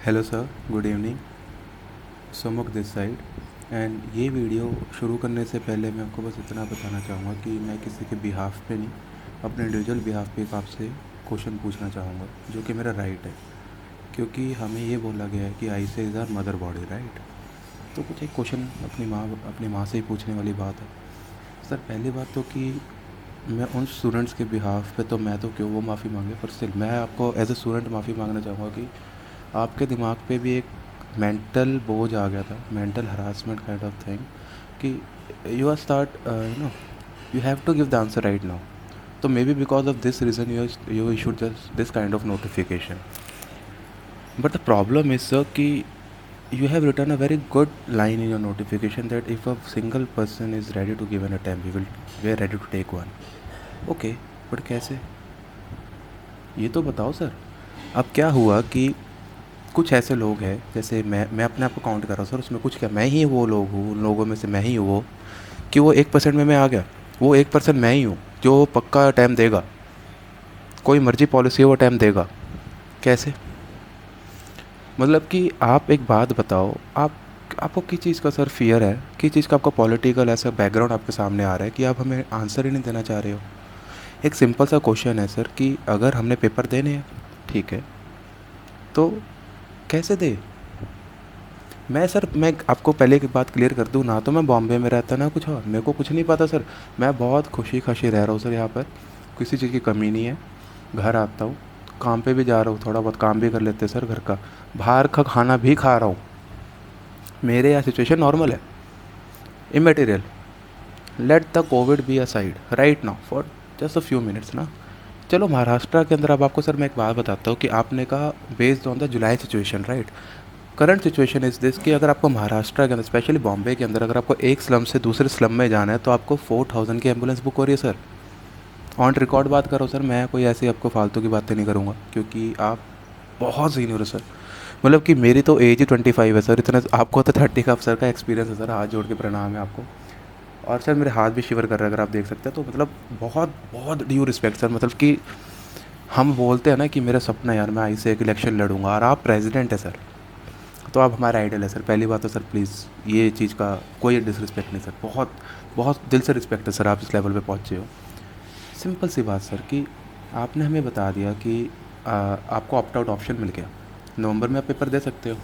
Hello sir, good evening. Sumukh this side. And ये video शुरू करने से पहले मैं आपको बस इतना बताना चाहूँगा कि मैं किसी के बिहाफ पे नहीं, अपने इंडिविजुअल बिहाफ पे एक आपसे क्वेश्चन पूछना चाहूँगा, जो कि मेरा राइट है। क्योंकि हमें ये बोला गया है कि I say is our mother body, right. तो कुछ एक क्वेश्चन अपनी माँ से ही पूछने वाली बात है। सर, पहली बात तो कि मैं उन स्टूडेंट्स के बिहाफ पे तो मैं तो क्यों वो माफ़ी मांगे, पर स्टिल मैं आपको एज ए स्टूडेंट माफ़ी मांगना चाहूँगा कि आपके दिमाग पे भी एक मेंटल बोझ आ गया था, mental harassment kind of thing, कि you are start you have to give the answer right now. तो maybe because of this reason you issued just this kind of notification. But the problem is sir कि you have written a very good line in your notification that if a single person is ready to give an attempt, we are ready to take one. Okay, but कैसे, ये तो बताओ sir. अब क्या हुआ कि कुछ ऐसे लोग हैं, जैसे मैं अपने आप को काउंट कर रहा हूँ सर, उसमें कुछ क्या मैं ही वो लोग हूँ, उन लोगों में से मैं ही हूँ वो, कि वो 1% में मैं आ गया। वो 1% मैं ही हूँ जो पक्का टाइम देगा, कोई मर्जी पॉलिसी हो वो टाइम देगा। कैसे? मतलब कि आप एक बात बताओ, आपको किस चीज़ का सर फियर है, किस चीज़ का आपका पॉलिटिकल ऐसा बैकग्राउंड आपके सामने आ रहा है कि आप हमें आंसर ही नहीं देना चाह रहे हो। एक सिंपल सा क्वेश्चन है सर कि अगर हमने पेपर देने हैं, ठीक है, तो कैसे दे। मैं आपको पहले की बात क्लियर कर दूँ ना, तो मैं बॉम्बे में रहता ना कुछ और, मेरे को कुछ नहीं पता सर। मैं बहुत खुशी खुशी रह रहा हूँ सर यहाँ पर, किसी चीज़ की कमी नहीं है। घर आता हूँ, काम पे भी जा रहा हूँ, थोड़ा बहुत काम भी कर लेते हैं सर घर का, बाहर का खाना भी खा रहा हूँ। मेरे यहाँ सिचुएशन नॉर्मल है, immaterial. Let the Covid be aside right now for just a few minutes ना। चलो महाराष्ट्र के अंदर, अब आपको सर मैं एक बात बताता हूँ कि आपने कहा based on the July situation, right. Current situation is this कि अगर आपको महाराष्ट्र के अंदर, स्पेशली बॉम्बे के अंदर, अगर आपको एक स्लम से दूसरे स्लम में जाना है तो आपको 4000 की एम्बुलेंस बुक हो रही है सर। ऑन रिकॉर्ड बात करो सर, मैं कोई ऐसी आपको फालतू की बातें नहीं करूँगा, क्योंकि आप बहुत सीनियर हो सर। मतलब कि मेरी तो एज ही 25 है सर, इतना आपको तो 30 का सर का एक्सपीरियंस है सर, हाथ जोड़ के प्रणाम है आपको। और सर मेरे हाथ भी शिवर कर रहे हैं, अगर आप देख सकते हैं तो मतलब बहुत बहुत ड्यू रिस्पेक्ट सर। मतलब कि हम बोलते हैं ना कि मेरा सपना यार मैं आई से एक इलेक्शन लड़ूंगा, और आप प्रेसिडेंट है सर, तो आप हमारे आइडल है सर। पहली बात तो सर प्लीज़ ये चीज़ का कोई डिसरिस्पेक्ट नहीं सर, बहुत बहुत दिल से रिस्पेक्ट है सर, आप इस लेवल पे पहुँचे हो। सिंपल सी बात सर कि आपने हमें बता दिया कि आपको ऑप्ट आउट ऑप्शन मिल गया, नवंबर में आप पेपर दे सकते हो।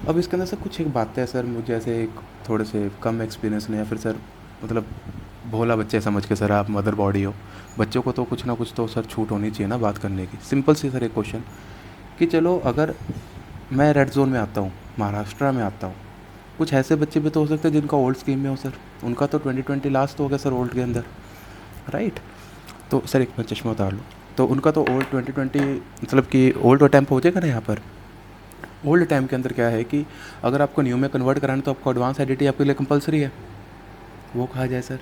अब इसके अंदर सर कुछ एक बातें हैं सर, मुझे ऐसे एक थोड़े से कम एक्सपीरियंस नहीं, या फिर सर मतलब भोला बच्चे समझ के सर आप मदर बॉडी हो, बच्चों को तो कुछ ना कुछ तो सर छूट होनी चाहिए ना बात करने की। सिंपल सी सर एक क्वेश्चन कि चलो अगर मैं रेड जोन में आता हूँ, महाराष्ट्र में आता हूँ, कुछ ऐसे बच्चे भी तो हो सकते हैं जिनका ओल्ड स्कीम में हो सर, उनका तो 2020 लास्ट हो गया सर ओल्ड के अंदर, राइट। तो सर एक मिनट चश्मा उतार लो। तो उनका तो ओल्ड 2020 मतलब कि ओल्ड अटैम्प हो जाएगा ना यहाँ पर। ओल्ड टाइम के अंदर क्या है कि अगर आपको न्यू में कन्वर्ट कराना है तो आपको एडवांस एडिटिंग आपके लिए कंपलसरी है। वो कहा जाए सर,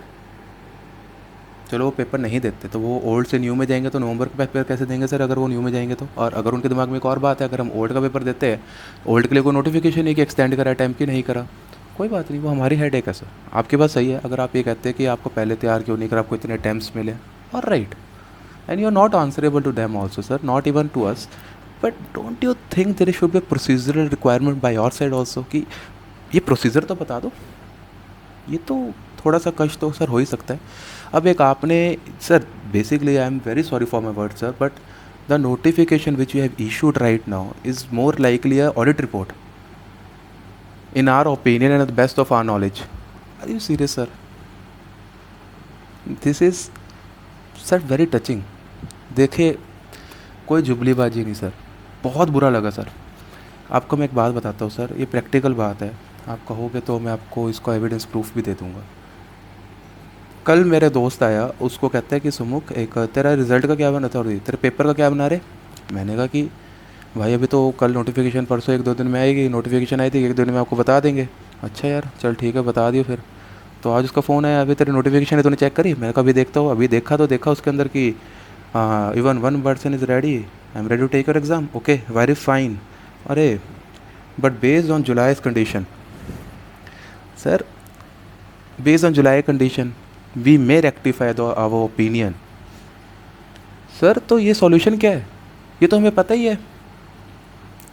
चलो वो पेपर नहीं देते तो वो ओल्ड से न्यू में जाएंगे, तो नवंबर का पेपर कैसे देंगे सर अगर वो न्यू में जाएंगे तो। और अगर उनके दिमाग में एक और बात है, अगर हम ओल्ड का पेपर देते हैं, ओल्ड के लिए कोई नोटिफिकेशन नहीं कि एक्सटेंड करा टाइम की नहीं करा, कोई बात नहीं, वो हमारी हेड है सर। आपकी बात सही है, अगर आप ये कहते हैं कि आपको पहले तैयार क्यों नहीं करा, आपको इतने अटैम्प्ट्स मिले, और right, and you are not answerable to them also sir, not even to us. But don't you think there should be procedural requirement by your side also कि ये प्रोसीजर तो बता दो। ये तो थोड़ा सा कष्ट तो सर हो ही सकता है। अब एक आपने sir, basically I am very sorry for my word sir, but the notification which you have issued right now is more likely a audit report in our opinion and the best of our knowledge. Are you serious sir? This is sir very touching. देखिए, कोई जुबलीबाजी नहीं sir, बहुत बुरा लगा sir. आपको मैं एक बात बताता हूँ सर, ये प्रैक्टिकल बात है, आप कहोगे तो मैं आपको इसका एविडेंस प्रूफ भी दे दूँगा। कल मेरे दोस्त आया, उसको कहता है कि सुमुख एक तेरा रिज़ल्ट का क्या बना था, और तेरे पेपर का क्या बना रहे। मैंने कहा कि भाई अभी तो कल नोटिफिकेशन, परसों एक दो दिन में आएगी, नोटिफिकेशन आई थी, एक दो दिन में आपको बता देंगे। अच्छा यार, चल ठीक है बता दियो फिर। तो आज उसका फ़ोन आया, अभी तेरी नोटिफिकेशन है तूने चेक करी। मैंने कहा अभी देखता हूँ। अभी देखा तो देखा उसके अंदर कि even one person is ready, I am ready to take your exam, okay very fine. अरे but based on July's condition sir, based on July condition we may rectify the our opinion. Sir तो ये solution क्या है, ये तो हमें पता ही है।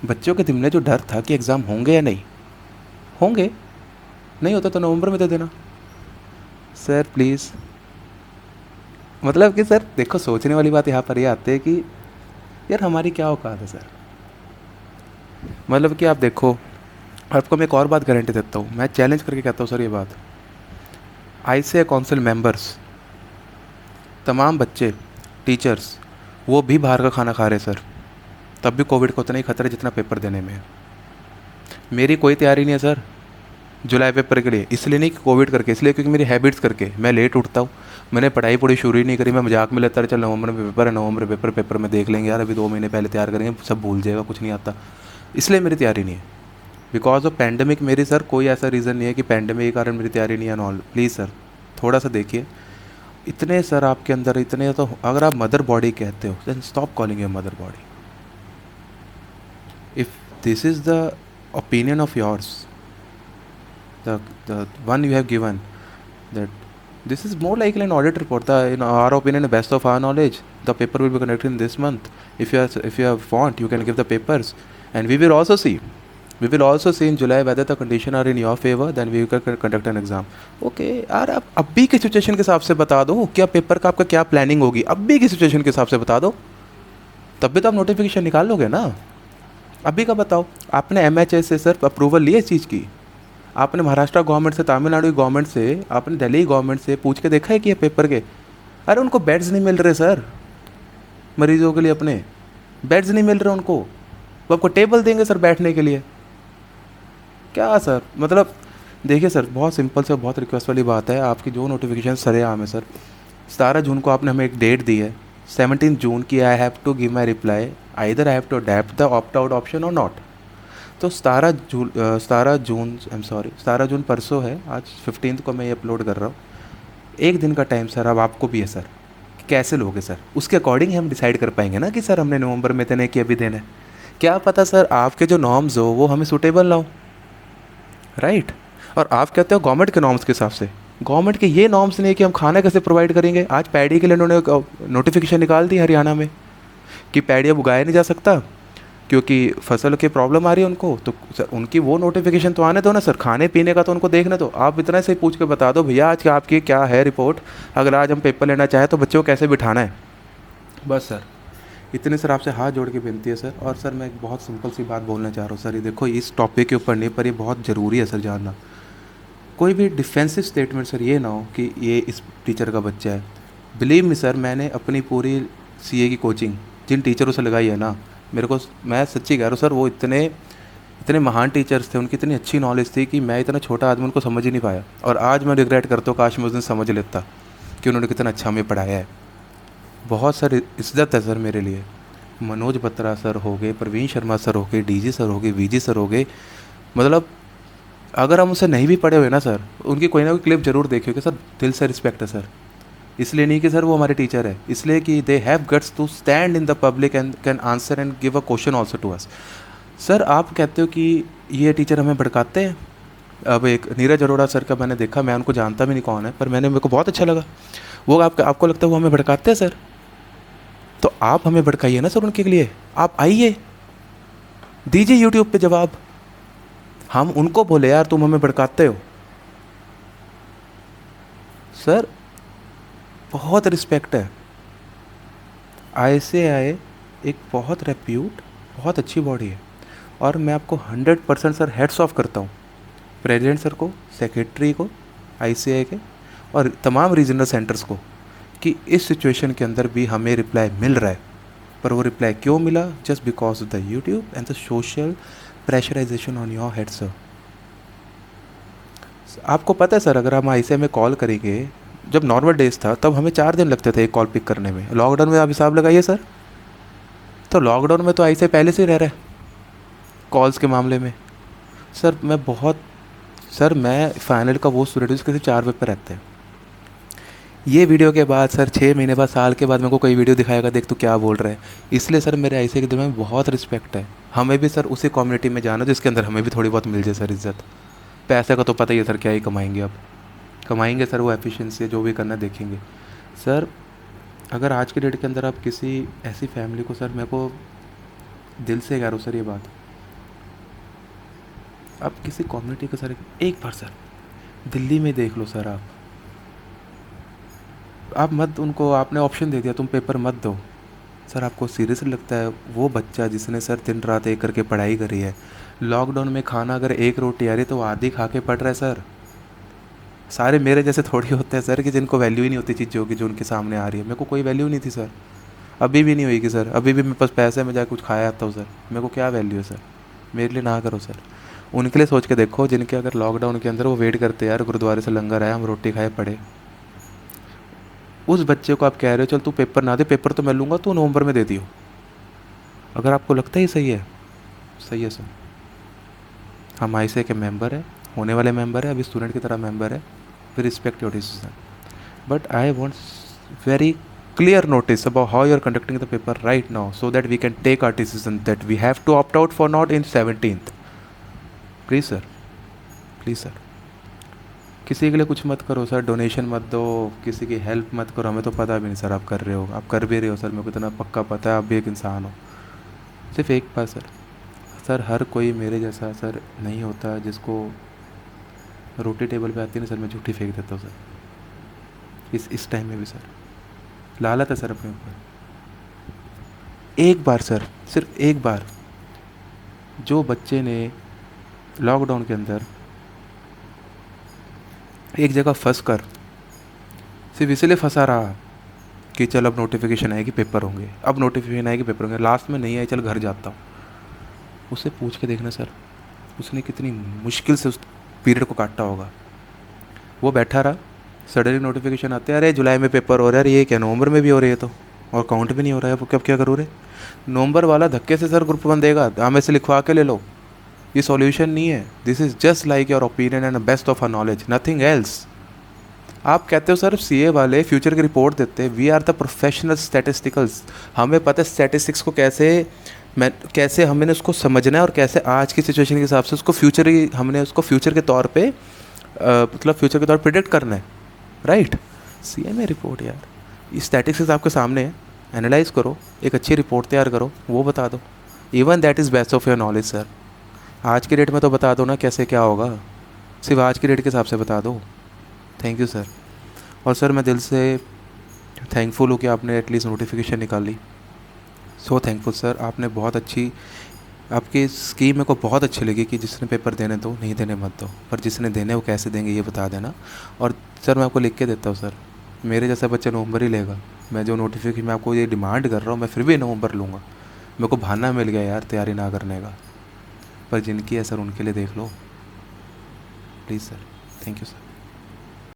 बच्चों के दिल में जो डर था कि एग्ज़ाम होंगे या नहीं होंगे, नहीं होता तो नवंबर में दे देना। सर प्लीज़, मतलब कि सर देखो, सोचने वाली बात यहाँ पर ये आती है कि यार हमारी क्या औकात है सर। मतलब कि आप देखो, आपको मैं एक और बात गारंटी देता हूँ, मैं चैलेंज करके कहता हूँ सर ये बात, आईसीए काउंसिल मेंबर्स, तमाम बच्चे, टीचर्स, वो भी बाहर का खाना खा रहे सर, तब भी कोविड का उतना ही खतरा है जितना पेपर देने में है। मेरी कोई तैयारी नहीं है सर जुलाई पेपर के लिए, इसलिए नहीं कि कोविड करके, इसलिए क्योंकि मेरी हैबिट्स करके मैं लेट उठता हूँ। मैंने पढ़ाई पूरी शुरू ही नहीं करी, मैं मजाक में लेता रहा, चल नवंबर में पेपर है, नवंबर में पेपर में देख लेंगे यार, अभी 2 महीने पहले तैयार करेंगे, सब भूल जाएगा, कुछ नहीं आता। इसलिए मेरी तैयारी नहीं है, बिकॉज ऑफ पैंडमिक मेरी सर, कोई ऐसा रीज़न नहीं है कि पैंडमिक के कारण मेरी तैयारी नहीं है नॉल। प्लीज़ सर थोड़ा सा देखिए, इतने सर आपके अंदर इतने, तो अगर आप मदर बॉडी कहते हो then stop calling your mother body. If this is the opinion of yours, the one you have given, that this is more likely an audit report, the in our opinion, the best of our knowledge, the paper will be conducted in this month. If you have want, you can give the papers, and we will also see in July whether the condition are in your favor, then we can conduct an exam. Okay यार, आप अभी की situation के हिसाब से बता दो क्या पेपर का आपका क्या प्लानिंग होगी, अभी की सिचुएशन के हिसाब से बता दो, तब भी तो आप नोटिफिकेशन निकाल लोगे ना। अभी का बताओ, आपने एमएचए से सर अप्रूवल ली इस चीज़ की, आपने महाराष्ट्र गवर्नमेंट से, तमिलनाडु की गवर्नमेंट से, आपने दिल्ली गवर्नमेंट से पूछ के देखा है कि ये पेपर के, अरे उनको बेड्स नहीं मिल रहे सर, मरीजों के लिए अपने बेड्स नहीं मिल रहे उनको, वो आपको टेबल देंगे सर बैठने के लिए क्या सर। मतलब देखिए सर, बहुत सिंपल से बहुत रिक्वेस्ट वाली बात है, आपकी जो नोटिफिकेशन सरेआम है सर, 17 जून को आपने हमें एक डेट दी है, 17 जून की, I have to give my reply, either I have to adept the opt out option और नॉट। तो 17 जून परसों है, आज 15 को मैं ये अपलोड कर रहा हूँ, एक दिन का टाइम सर अब आपको भी है सर, कैसे लोगे सर, उसके अकॉर्डिंग हम डिसाइड कर पाएंगे ना कि सर हमने नवंबर में देने कि अभी देना है। क्या पता सर आपके जो नॉर्म्स हो वो हमें सूटेबल ना हो, राइट। और आप कहते हो गवर्नमेंट के नॉर्म्स के हिसाब से, गवर्नमेंट के ये नॉर्म्स नहीं है कि हम खाना कैसे प्रोवाइड करेंगे। आज पैडी के लिए उन्होंने नोटिफिकेशन निकाल दी हरियाणा में कि पैडी अब उगाया नहीं जा सकता क्योंकि फसल की प्रॉब्लम आ रही है उनको, तो सर उनकी वो नोटिफिकेशन तो आने दो ना सर, खाने पीने का तो उनको देखने दो। आप इतना से पूछ के बता दो भैया आज आपकी क्या है रिपोर्ट, अगर आज हम पेपर लेना चाहें तो बच्चों को कैसे बिठाना है, बस सर इतने सर आपसे हाथ जोड़ के विनती है सर। और सर मैं एक बहुत सिंपल सी बात बोलना चाह रहा हूँ सर, ये देखो इस टॉपिक के ऊपर नहीं, पर ये बहुत ज़रूरी है सर जानना, कोई भी डिफेंसिव स्टेटमेंट सर ये ना हो कि ये इस टीचर का बच्चा है। बिलीव मी सर, मैंने अपनी पूरी सीए की कोचिंग जिन टीचरों से लगाई है ना, मेरे को, मैं सच्ची कह रहा हूँ सर, वो इतने इतने महान टीचर्स थे, उनकी इतनी अच्छी नॉलेज थी कि मैं इतना छोटा आदमी उनको समझ ही नहीं पाया। और आज मैं रिग्रेट करता हूँ, काश मैं उस दिन समझ लेता कि उन्होंने कितना अच्छा हमें पढ़ाया है। बहुत सर इज्जत है सर मेरे लिए, मनोज बत्रा सर हो गए, प्रवीण शर्मा सर हो गए, डीजी सर हो गए, वीजी सर हो गए, मतलब अगर हम उनसे नहीं भी पढ़े हुए ना सर, उनकी कोई ना कोई क्लिप जरूर देखी होगी सर, दिल से रिस्पेक्ट है सर। इसलिए नहीं कि सर वो हमारे टीचर है, इसलिए कि they have guts to stand in the public and can answer and give a question also to us. Sir आप कहते हो कि ये टीचर हमें भड़काते हैं। अब एक नीरज अरोड़ा सर का मैंने देखा, मैं उनको जानता भी नहीं कौन है, पर मेरे को बहुत अच्छा लगा वो, आपको लगता है वो हमें भड़काते हैं सर, तो आप हमें भड़काइए ना सर उनके लिए, आप आइए दीजिए यूट्यूब पे जवाब, हम उनको बोले यार तुम हमें भड़काते हो। सर बहुत रिस्पेक्ट है, आईसीएआई एक बहुत रेप्यूट, बहुत अच्छी बॉडी है, और मैं आपको 100% सर हेड्स ऑफ करता हूँ प्रेसिडेंट सर को, सेक्रेटरी को आईसीएआई के, और तमाम रीजनल सेंटर्स को, कि इस सिचुएशन के अंदर भी हमें रिप्लाई मिल रहा है। पर वो रिप्लाई क्यों मिला? Just because of the YouTube and the social pressurisation on your head sir. आपको पता है सर, अगर हम आईसीआई में कॉल करेंगे, जब नॉर्मल डेज था तब हमें 4 दिन लगते थे एक कॉल पिक करने में, लॉकडाउन में आप हिसाब लगाइए सर, तो लॉकडाउन में तो आईसीआई पहले से ही रह रहा है कॉल्स के मामले में। सर मैं फाइनल का वो स्टूडेंट हूँ जिसके सिर्फ 4 पेपर रहते हैं। ये वीडियो के बाद सर 6 महीने बाद, साल के बाद मेरे को कोई वीडियो दिखाएगा, देख तू क्या बोल रहा है। इसलिए सर मेरे आईसीआई के दिल में बहुत रिस्पेक्ट है, हमें भी सर उसी कम्युनिटी में जाना जिसके अंदर हमें भी थोड़ी बहुत मिल जाए सर इज्जत। पैसे का तो पता ही है सर, क्या ही कमाएंगे, अब कमाएंगे सर, वो एफिशिएंसी जो भी करना देखेंगे सर। अगर आज के डेट के अंदर आप किसी ऐसी फैमिली को, सर मेरे को दिल से कह रहा हूँ सर ये बात, आप किसी कम्युनिटी के सर, एक बार सर दिल्ली में देख लो सर। आप मत उनको, आपने ऑप्शन दे दिया तुम पेपर मत दो। सर आपको सीरियसली लगता है वो बच्चा जिसने सर दिन रात एक करके पढ़ाई करी है, लॉकडाउन में खाना अगर एक रोटी आ रही है तो वो आधी खा के पढ़ रहा है सर। सारे मेरे जैसे थोड़ी होते हैं सर कि जिनको वैल्यू ही नहीं होती चीज़ों की जो उनके सामने आ रही है। मेरे को कोई वैल्यू नहीं थी सर, अभी भी नहीं होगी सर। अभी भी मेरे पास पैसे में जाके कुछ खाया आता हूँ सर, मेरे को क्या वैल्यू है सर। मेरे लिए ना करो सर, उनके लिए सोच के देखो जिनके अगर लॉकडाउन के अंदर वो वेट करते हैं यार गुरुद्वारे से लंगर आया हम रोटी खाए पड़े। उस बच्चे को आप कह रहे हो चल तू पेपर ना दे, पेपर तो मैं लूँगा, तू नवंबर में दे दियो। अगर आपको लगता है ये सही है, सही है सर। हम आईसीए के मेंबर है, होने वाले मेंबर है, अभी स्टूडेंट की तरह मेंबर है। We respect your decision, but I want very clear notice about how you are conducting the paper right now so that we can take our decision that we have to opt out for not in 17th. Please sir, please sir. किसी के लिए कुछ मत करो sir, donation मत दो, किसी की हेल्प मत करो। हमें तो पता भी नहीं सर आप कर रहे हो, आप कर भी रहे हो सर, मेरे को इतना पक्का पता है आप भी एक इंसान हो। सिर्फ एक बार सर, सर हर कोई मेरे जैसा सर नहीं होता जिसको रोटी टेबल पे आती है ना सर, मैं झूठी फेंक देता हूँ सर। इस टाइम में भी सर लालत है सर अपने ऊपर। एक बार सर, सिर्फ एक बार, जो बच्चे ने लॉकडाउन के अंदर एक जगह फंस कर सिर्फ इसलिए फंसा रहा कि चल अब नोटिफिकेशन आएगी पेपर होंगे, अब नोटिफिकेशन आएगी पेपर होंगे, लास्ट में नहीं आए चल घर जाता हूँ, उससे पूछ के देखना सर उसने कितनी मुश्किल से उस पीरियड को काटा होगा। वो बैठा रहा, सडनली नोटिफिकेशन आते हैं अरे जुलाई में पेपर हो रहा है, ये क्या नवंबर में भी हो रही है तो, और काउंट भी नहीं हो रहा है, वो कब क्या करूँ रे। नवंबर वाला धक्के से सर ग्रुप वन देगा, हमें से लिखवा के ले लो, ये सॉल्यूशन नहीं है। This is just like your opinion and best of our knowledge, nothing else. आप कहते हो सर सीए वाले फ्यूचर की रिपोर्ट देते हैं, we are the professional statisticals, हमें पता है स्टैटिस्टिक्स को कैसे हमने उसको समझना है और कैसे आज की सिचुएशन के हिसाब से उसको हमने उसको फ्यूचर के तौर पे मतलब फ्यूचर के तौर पर प्रिडिक्ट करना है, राइट। सीएमए रिपोर्ट यार, ये स्टैटिस्टिक्स आपके सामने है, एनालाइज करो, एक अच्छी रिपोर्ट तैयार करो, वो बता दो। Even that is best of your knowledge sir. आज के डेट में तो बता दो ना कैसे क्या होगा, सिर्फ आज के डेट के हिसाब से बता दो। Thank you sir. और सर मैं दिल से थैंकफुल हूँ कि आपने एटलीस्ट नोटिफिकेशन निकाली। सो थैंकफुल सर, आपने बहुत अच्छी, आपकी स्कीम मेरे को बहुत अच्छी लगी कि जिसने पेपर देने दो, नहीं देने मत दो, पर जिसने देने वो कैसे देंगे ये बता देना। और सर मैं आपको लिख के देता हूँ सर, मेरे जैसा बच्चा नवंबर ही लेगा। मैं जो नोटिफिकेशन मैं आपको ये डिमांड कर रहा हूँ मैं फिर भी नवंबर लूँगा। मेरे को बहाना मिल गया यार तैयारी ना करने का, पर जिनकी है सर उनके लिए देख लो please sir. Thank you sir.